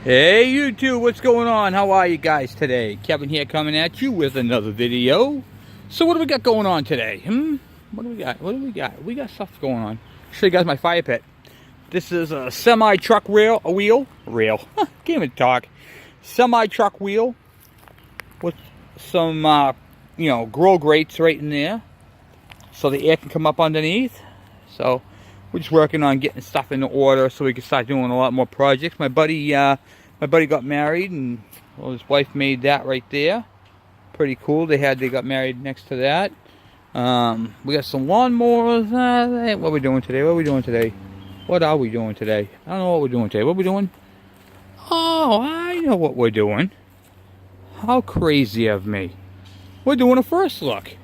Hey YouTube, what's going on? How are you guys today? Kevin here coming at you with another video. So what do we got going on today? What do we got? We got stuff going on. Show you guys my fire pit. This is a semi-truck wheel. Can't even talk. Semi-truck wheel with some, grill grates right in there, so the air can come up underneath. So we're just working on getting stuff in order so we can start doing a lot more projects. My buddy got married, and his wife made that right there. Pretty cool. They got married next to that. We got some lawnmowers. What are we doing today? What are we doing today? I don't know what we're doing today. What are we doing? Oh, I know what we're doing. How crazy of me. We're doing a first look.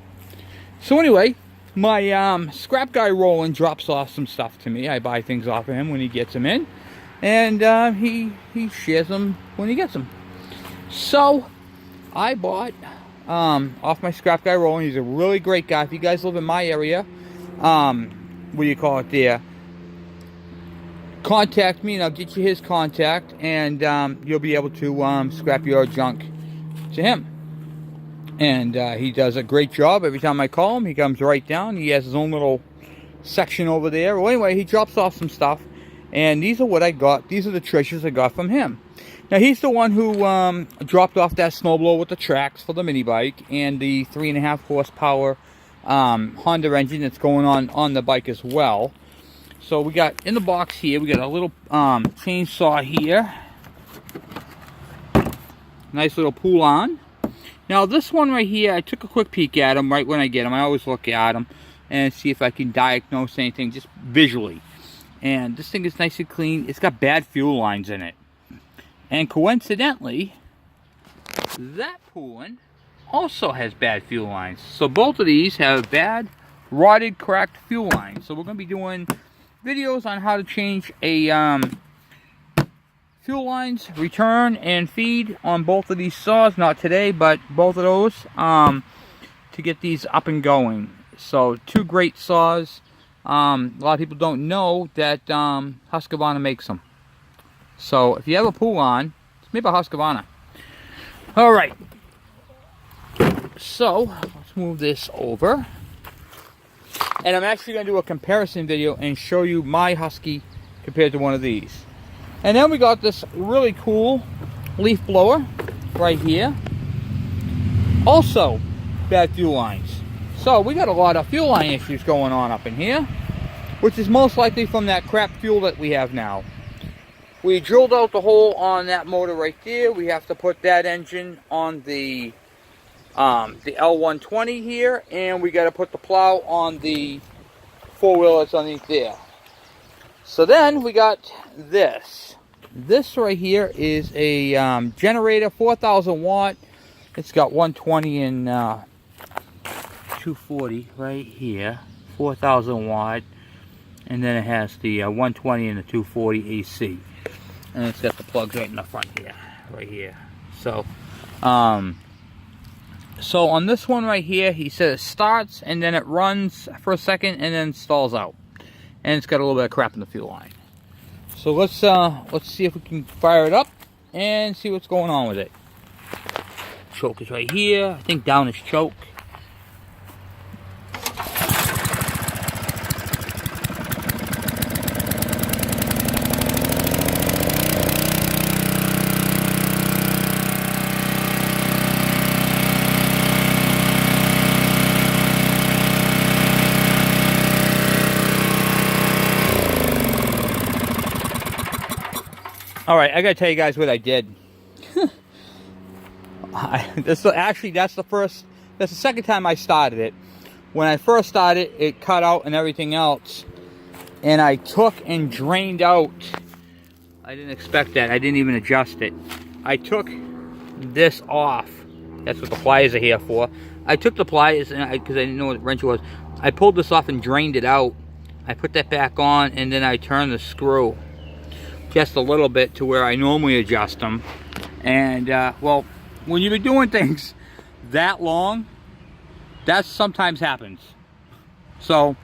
So anyway, my scrap guy Roland drops off some stuff to me. I buy things off of him when he gets them in, and he shares them when he gets them. So I bought off my scrap guy Roland. He's a really great guy. If you guys live in my area, what do you call it there, contact me and I'll get you his contact, and you'll be able to scrap your junk to him. And he does a great job. Every time I call him, he comes right down. He has his own little section over there. Well, anyway, he drops off some stuff. And these are what I got. These are the treasures I got from him. Now, he's the one who dropped off that snowblower with the tracks for the mini bike and the 3.5 horsepower Honda engine that's going on the bike as well. So we got in the box here, we got a little chainsaw here. Nice little pull-on. Now this one right here, I took a quick peek at him right when I get him. I always look at him and see if I can diagnose anything just visually. And this thing is nice and clean. It's got bad fuel lines in it. And coincidentally, that Poulan also has bad fuel lines. So both of these have bad, rotted, cracked fuel lines. So we're going to be doing videos on how to change a fuel lines, return and feed on both of these saws. Not today, but both of those, to get these up and going. So two great saws. A lot of people don't know that Husqvarna makes them. So if you have a Poulan, it's made by Husqvarna. All right. So let's move this over. And I'm actually going to do a comparison video and show you my Husky compared to one of these. And then we got this really cool leaf blower right here. Also, bad fuel lines. So we got a lot of fuel line issues going on up in here, which is most likely from that crap fuel that we have now. We drilled out the hole on that motor right there. We have to put that engine on the L120 here, and we got to put the plow on the four-wheel that's underneath there. So then we got this. This right here is a generator, 4,000 watt. It's got 120 and 240 right here, 4,000 watt. And then it has the 120 and the 240 AC. And it's got the plugs right in the front here, right here. So, so on this one right here, he says it starts and then it runs for a second and then stalls out. And it's got a little bit of crap in the fuel line. So let's see if we can fire it up and see what's going on with it. Choke is right here. I think down is choke. All right, I gotta tell you guys what I did. That's the second time I started it. When I first started, it cut out and everything else, and I took and drained out. I didn't expect that. I didn't even adjust it. I took this off. That's what the pliers are here for. I took the pliers because I didn't know what the wrench was. I pulled this off and drained it out. I put that back on, and then I turned the screw just a little bit to where I normally adjust them. And well, when you've been doing things that long, that sometimes happens. So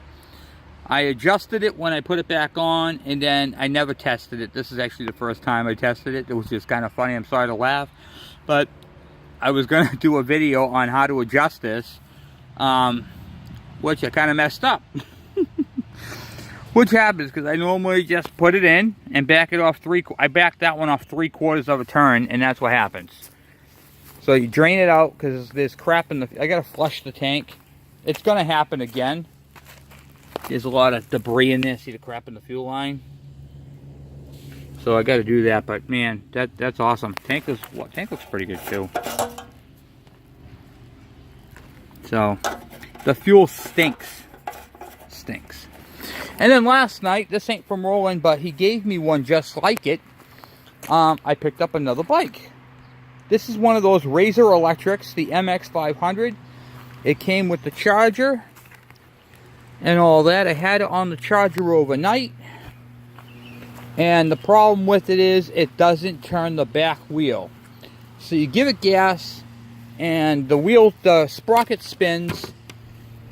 I adjusted it when I put it back on, and then I never tested it. This is actually the first time I tested it. It was just kind of funny. I'm sorry to laugh, but I was going to do a video on how to adjust this, which I kind of messed up. Which happens because I normally just put it in and back it off I backed that one off 3/4 of a turn, and that's what happens. So you drain it out because there's crap in the, I got to flush the tank. It's going to happen again. There's a lot of debris in there. See the crap in the fuel line? So I got to do that, but man, that's awesome. Tank looks pretty good too. So the fuel stinks. And then last night, this ain't from Roland, but he gave me one just like it. I picked up another bike. This is one of those Razor Electrics, the MX500. It came with the charger and all that. I had it on the charger overnight. And the problem with it is it doesn't turn the back wheel. So you give it gas and the sprocket spins,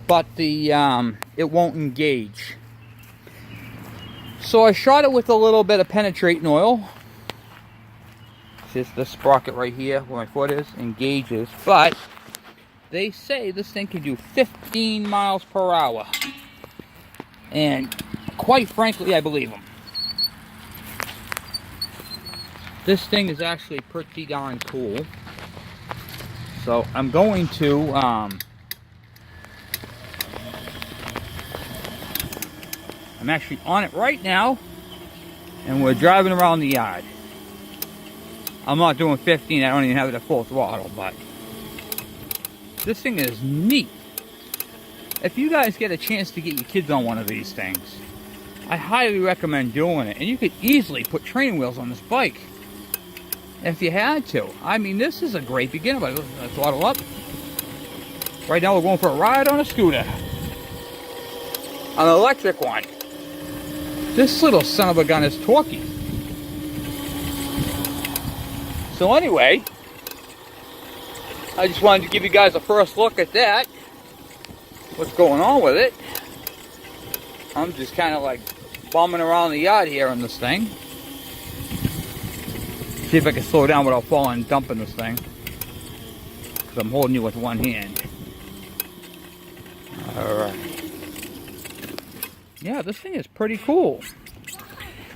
but it won't engage. So I shot it with a little bit of penetrating oil. Just the sprocket right here where my foot is engages, but they say this thing can do 15 miles per hour. And quite frankly, I believe them. This thing is actually pretty darn cool. So I'm going to I'm actually on it right now, and we're driving around the yard. I'm not doing 15, I don't even have it at full throttle, but this thing is neat. If you guys get a chance to get your kids on one of these things, I highly recommend doing it. And you could easily put training wheels on this bike if you had to. I mean, this is a great beginner, but let's throttle up. Right now we're going for a ride on a scooter. An electric one. This little son of a gun is torquey. So anyway, I just wanted to give you guys a first look at that. What's going on with it. I'm just kind of like bumming around the yard here on this thing. See if I can slow down without falling and dumping this thing. Because I'm holding you with one hand. Alright. Yeah, this thing is pretty cool.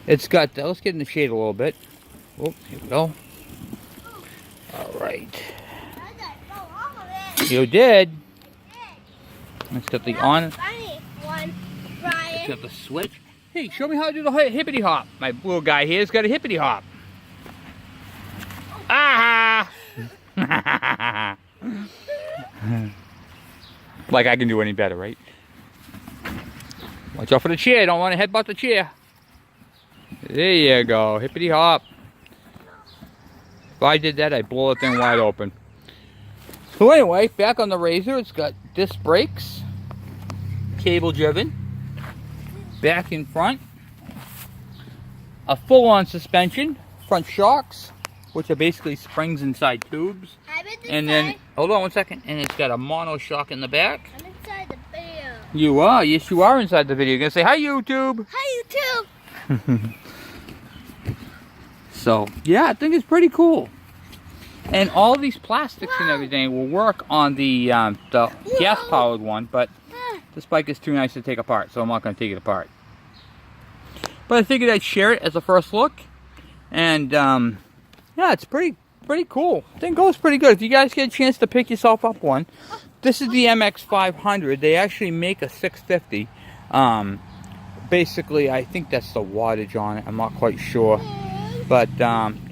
It's got, let's get in the shade a little bit. Oh, here we go. Alright. You did. It's got the on. It's got the switch. Hey, show me how to do the hippity hop. My little guy here's got a hippity hop. Ah! Like I can do any better, right? Watch out for the chair. Don't want to headbutt the chair. There you go. Hippity hop. If I did that, I'd blow the thing wide open. So anyway, back on the Razor, it's got disc brakes, cable driven, back in front, a full-on suspension, front shocks, which are basically springs inside tubes, and then, hold on one second, and it's got a mono shock in the back. I'm inside the video. You are? Yes, you are inside the video. You're going to say, hi, YouTube. Hi, YouTube. So, yeah, I think it's pretty cool. And all these plastics and everything will work on the gas-powered one, but this bike is too nice to take apart, so I'm not going to take it apart. But I figured I'd share it as a first look. And, yeah, it's pretty cool. The thing goes pretty good. If you guys get a chance to pick yourself up one, this is the MX500. They actually make a 650. Basically, I think that's the wattage on it. I'm not quite sure. But,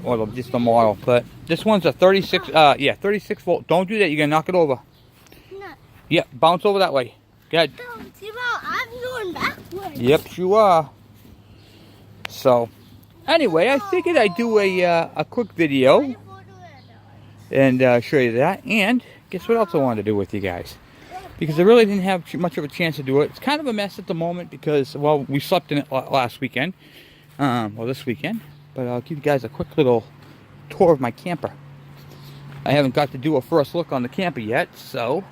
or just the model. But this one's a 36 volt. Don't do that. You're going to knock it over. No. Yeah, bounce over that way. Go ahead. No, I'm going backwards. Yep, you are. So, anyway, I figured I'd do a quick video and show you that. And guess what else I wanted to do with you guys? Because I really didn't have much of a chance to do it. It's kind of a mess at the moment because, well, we slept in it last weekend. Well, this weekend. But I'll give you guys a quick little tour of my camper. I haven't got to do a first look on the camper yet, so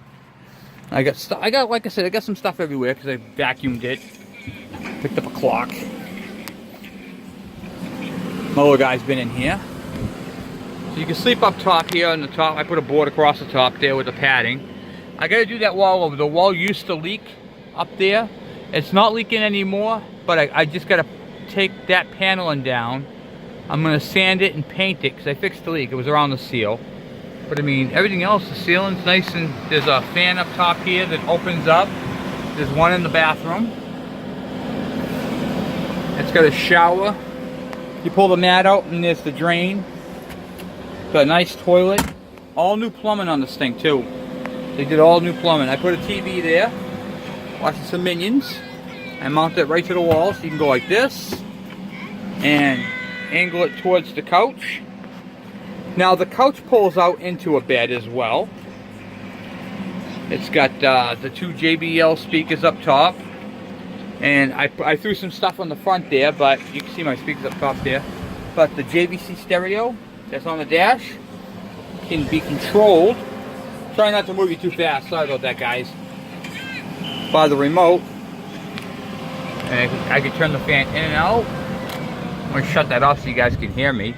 I got like I said, I got some stuff everywhere because I vacuumed it. Picked up a clock. My little guy's been in here. So you can sleep up top here on the top. I put a board across the top there with the padding. I gotta do that wall over. The wall used to leak up there. It's not leaking anymore, but I just gotta take that paneling down. I'm gonna sand it and paint it because I fixed the leak. It was around the seal. But I mean, everything else, the ceiling's nice, and there's a fan up top here that opens up. There's one in the bathroom. It's got a shower. You pull the mat out and there's the drain. Got a nice toilet. All new plumbing on this thing too. They did all new plumbing. I put a TV there, watching some Minions. I mount it right to the wall so you can go like this and angle it towards the couch. Now the couch pulls out into a bed as well. It's got the two JBL speakers up top. And I threw some stuff on the front there, but you can see my speakers up top there. But the JVC stereo that's on the dash can be controlled. Try not to move you too fast. Sorry about that, guys. By the remote. And I can turn the fan in and out. I'm going to shut that off so you guys can hear me.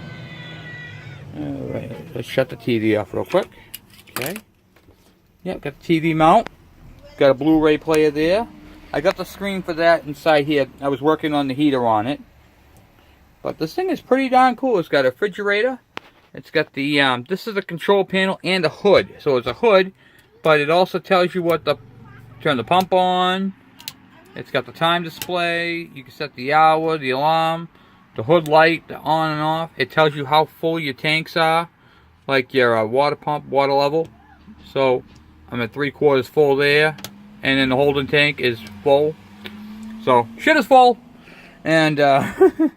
Alright, let's shut the TV off real quick. Okay. Yeah, got the TV mount. Got a Blu-ray player there. I got the screen for that inside here. I was working on the heater on it. But this thing is pretty darn cool. It's got a refrigerator. It's got the, this is the control panel and a hood. So it's a hood, but it also tells you what the, turn the pump on. It's got the time display. You can set the hour, the alarm, the hood light, the on and off. It tells you how full your tanks are, like your water pump, water level. So I'm at 3/4 full there. And then the holding tank is full. So shit is full. And it's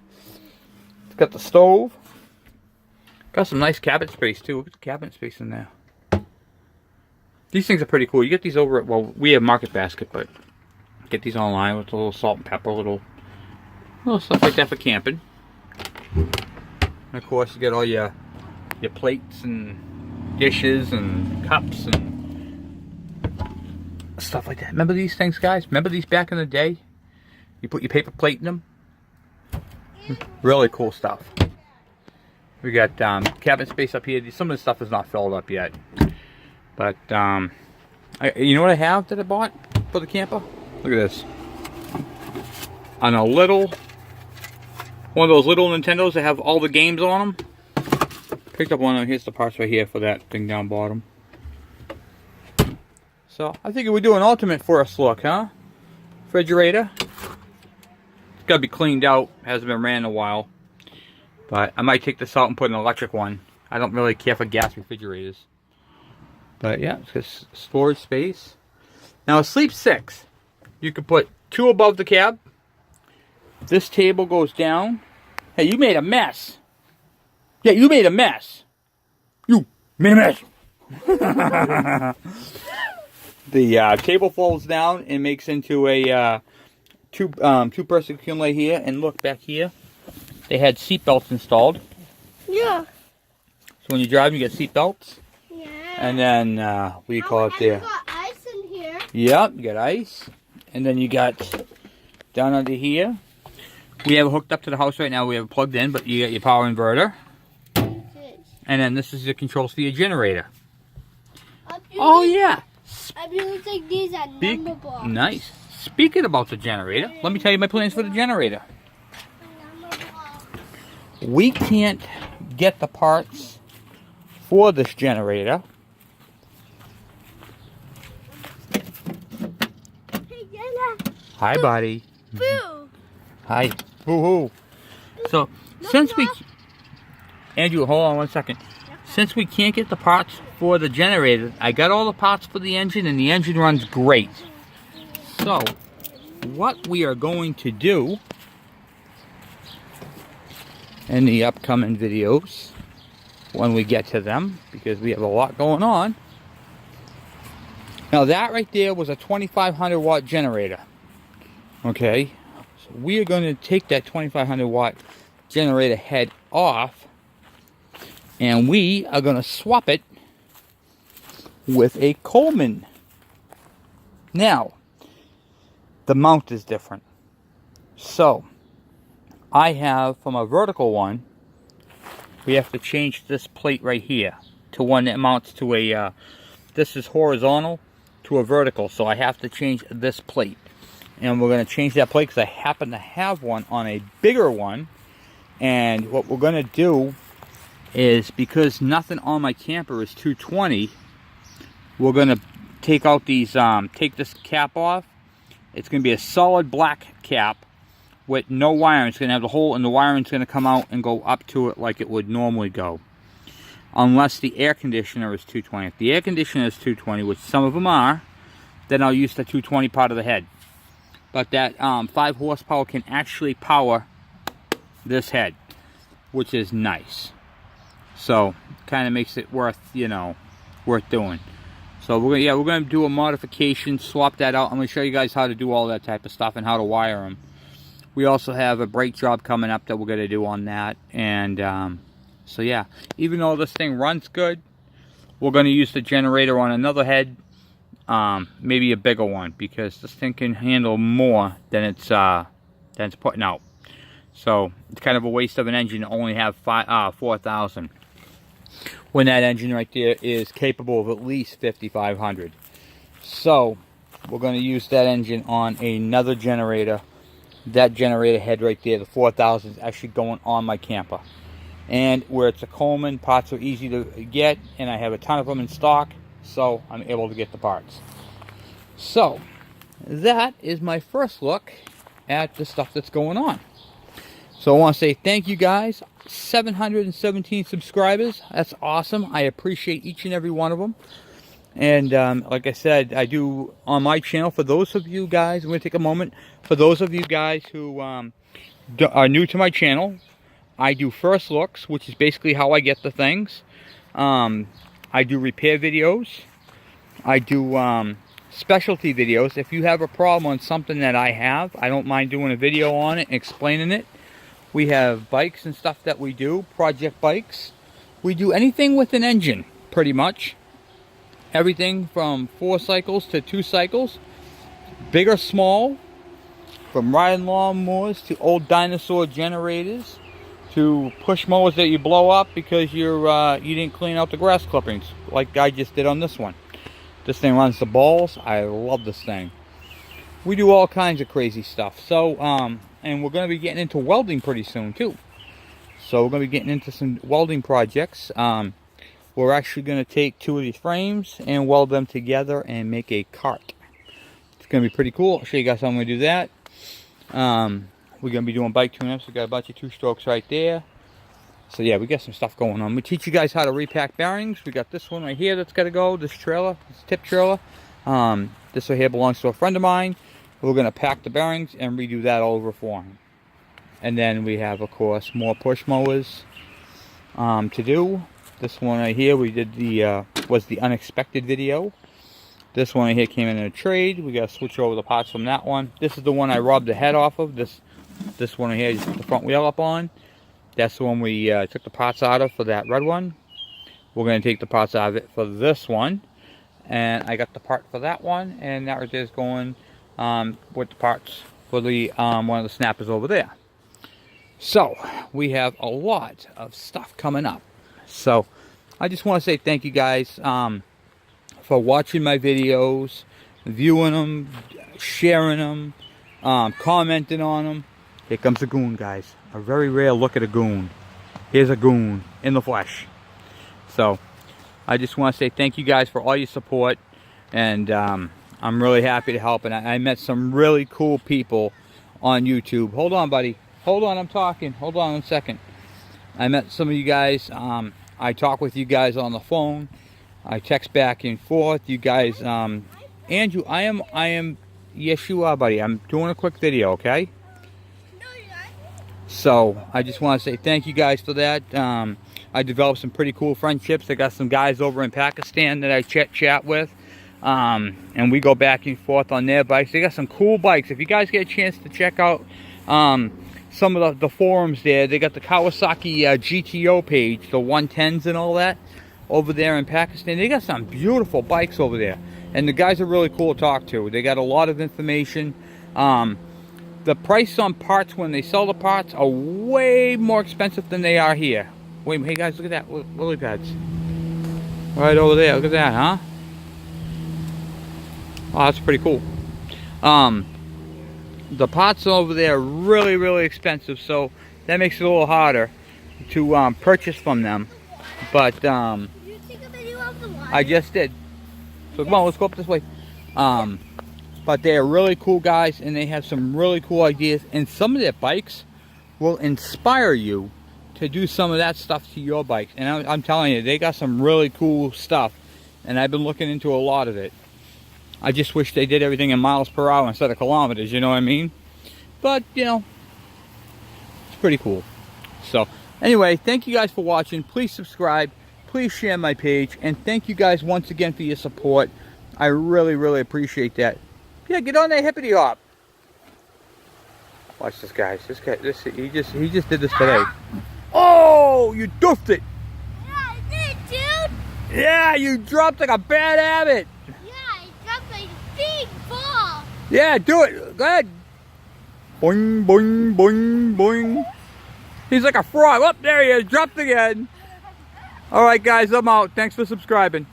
got the stove. Got some nice cabinet space too. Look at the cabinet space in there. These things are pretty cool. You get these over at, well, we have Market Basket, but get these online with a little salt and pepper, little stuff like that for camping. And of course you get all your plates and dishes and cups and stuff like that. Remember these things, guys? Remember these back in the day? You put your paper plate in them. Really cool stuff. We got cabinet space up here. Some of the stuff is not filled up yet. But, you know what I have that I bought for the camper? Look at this. On a little, one of those little Nintendos that have all the games on them. Picked up one of them. Here's the parts right here for that thing down bottom. So, I think we do an ultimate first look, huh? Refrigerator. It's got to be cleaned out. Hasn't been ran in a while. But I might take this out and put an electric one. I don't really care for gas refrigerators. But yeah, it's got storage space. Now, a Sleep 6. You can put 2 above the cab. This table goes down. Hey, you made a mess. Yeah, you made a mess. You made a mess. The table folds down and makes into a two-person accumulator here. And look back here, they had seat belts installed. Yeah. So when you drive, you get seat belts. Yeah. And then what do you call it there? You got ice in here. Yep, you got ice. And then you got down under here. We have it hooked up to the house right now. We have it plugged in, but you got your power inverter. And then this is the controls for your generator. Oh yeah. I'm using these at number box. Nice. Speaking about the generator, let me tell you my plans for the generator. We can't get the parts for this generator. Hey, Jenna. Hi, buddy. Boo. Hi. Hoo-hoo. So, since we... Andrew, hold on 1 second. Since we can't get the parts for the generator, I got all the parts for the engine, and the engine runs great. So, what we are going to do in the upcoming videos, when we get to them, because we have a lot going on. Now that right there was a 2500 watt generator. Okay, so we are going to take that 2500 watt generator head off, and we are going to swap it with a Coleman. Now, the mount is different. So, I have, from a vertical one, we have to change this plate right here to one that mounts to a, this is horizontal to a vertical. So I have to change this plate. And we're going to change that plate because I happen to have one on a bigger one. And what we're going to do is, because nothing on my camper is 220, we're going to take out these, take this cap off. It's going to be a solid black cap with no wiring. It's going to have the hole, and the wiring's going to come out and go up to it like it would normally go. Unless the air conditioner is 220. If the air conditioner is 220, which some of them are, then I'll use the 220 part of the head. But that 5 horsepower can actually power this head, which is nice. So, kind of makes it worth, you know, worth doing. So we're gonna do a modification, swap that out. I'm gonna show you guys how to do all that type of stuff and how to wire them. We also have a brake job coming up that we're gonna do on that. And so yeah, even though this thing runs good, we're gonna use the generator on another head, maybe a bigger one, because this thing can handle more than it's putting out. So it's kind of a waste of an engine to only have 4,000. When that engine right there is capable of at least 5,500. So we're going to use that engine on another generator. That generator head right there, the 4,000, is actually going on my camper. And where it's a Coleman, parts are easy to get, and I have a ton of them in stock, so I'm able to get the parts. So that is my first look at the stuff that's going on. So I want to say thank you guys. 717 subscribers. That's awesome. I appreciate each and every one of them. And like I said, I do on my channel, for those of you guys, I'm going to take a moment. For those of you guys who are new to my channel, I do first looks, which is basically how I get the things. I do repair videos. I do specialty videos. If you have a problem on something that I have, I don't mind doing a video on it and explaining it. We have bikes and stuff that we do, project bikes. We do anything with an engine, pretty much. Everything from 4 cycles to 2 cycles, big or small, from riding lawnmowers to old dinosaur generators, to push mowers that you blow up because you didn't clean out the grass clippings, like I just did on this one. This thing runs the balls. I love this thing. We do all kinds of crazy stuff. So, and we're going to be getting into welding pretty soon too. So we're going to be getting into some welding projects. We're actually going to take 2 of these frames and weld them together and make a cart. It's going to be pretty cool. I'll show you guys how I'm going to do that. We're going to be doing bike tune-ups. We got a bunch of 2-strokes right there. So yeah, we got some stuff going on. We teach you guys how to repack bearings. We got this one right here that's got to go. This trailer, this tip trailer. This right here belongs to a friend of mine. We're going to pack the bearings and redo that all over for him. And then we have, of course, more push mowers to do. This one right here, we did was the unexpected video. This one right here came in a trade. We got to switch over the parts from that one. This is the one I robbed the head off of. This one right here, just put the front wheel up on. That's the one we took the parts out of for that red one. We're going to take the parts out of it for this one. And I got the part for that one. And that right there is going with the parts for the one of the snappers over there. So we have a lot of stuff coming up. So I just want to say thank you guys for watching my videos, viewing them, sharing them, commenting on them. Here comes a goon, guys. A very rare look at a goon. Here's a goon in the flesh. So I just want to say thank you guys for all your support. And I'm really happy to help. And I met some really cool people on YouTube. Hold on, buddy. Hold on, I'm talking. Hold on a second. I met some of you guys. I talk with you guys on the phone. I text back and forth. You guys, Andrew, I am, yes you are, buddy. I'm doing a quick video, okay? No, you're not. So, I just want to say thank you guys for that. I developed some pretty cool friendships. I got some guys over in Pakistan that I chat with. And we go back and forth on their bikes. They got some cool bikes. If you guys get a chance to check out some of the forums there, they got the Kawasaki GTO page, the 110s and all that over there in Pakistan. They got some beautiful bikes over there, and the guys are really cool to talk to. They got a lot of information. The the price on parts when they sell the parts are way more expensive than they are here. Wait, hey guys, look at that, lily pads. Right over there, look at that, huh? Oh, that's pretty cool. The pots over there are really, really expensive, so that makes it a little harder to purchase from them. But Did you take a video of the water? I just did. So come on, let's go up this way. But they are really cool guys, and they have some really cool ideas. And some of their bikes will inspire you to do some of that stuff to your bikes. And I'm telling you, they got some really cool stuff. And I've been looking into a lot of it. I just wish they did everything in miles per hour instead of kilometers, you know what I mean? But, you know, it's pretty cool. So, anyway, thank you guys for watching. Please subscribe. Please share my page. And thank you guys once again for your support. I really, really appreciate that. Yeah, get on that hippity hop. Watch this, guys. He just did this today. Oh, you doofed it. Yeah, I did, dude. Yeah, you dropped like a bad habit. Yeah, I dropped a big ball. Yeah, do it. Go ahead. Boing, boing, boing, boing. He's like a frog. Oh, there he is. Dropped again. All right, guys, I'm out. Thanks for subscribing.